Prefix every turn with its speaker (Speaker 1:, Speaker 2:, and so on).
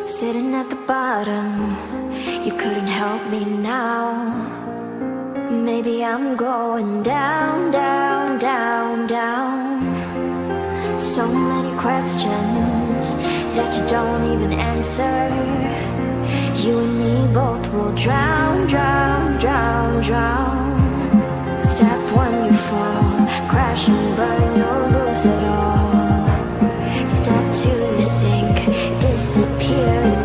Speaker 1: Sitting at the bottom, you couldn't help me now. Maybe I'm going down, down, down, down. So many questions that you don't even answer. You and me both will drown, drown, drown, drown. Step one, you fall, crash and burn, you'll lose it all. Step two, you sink, disappear.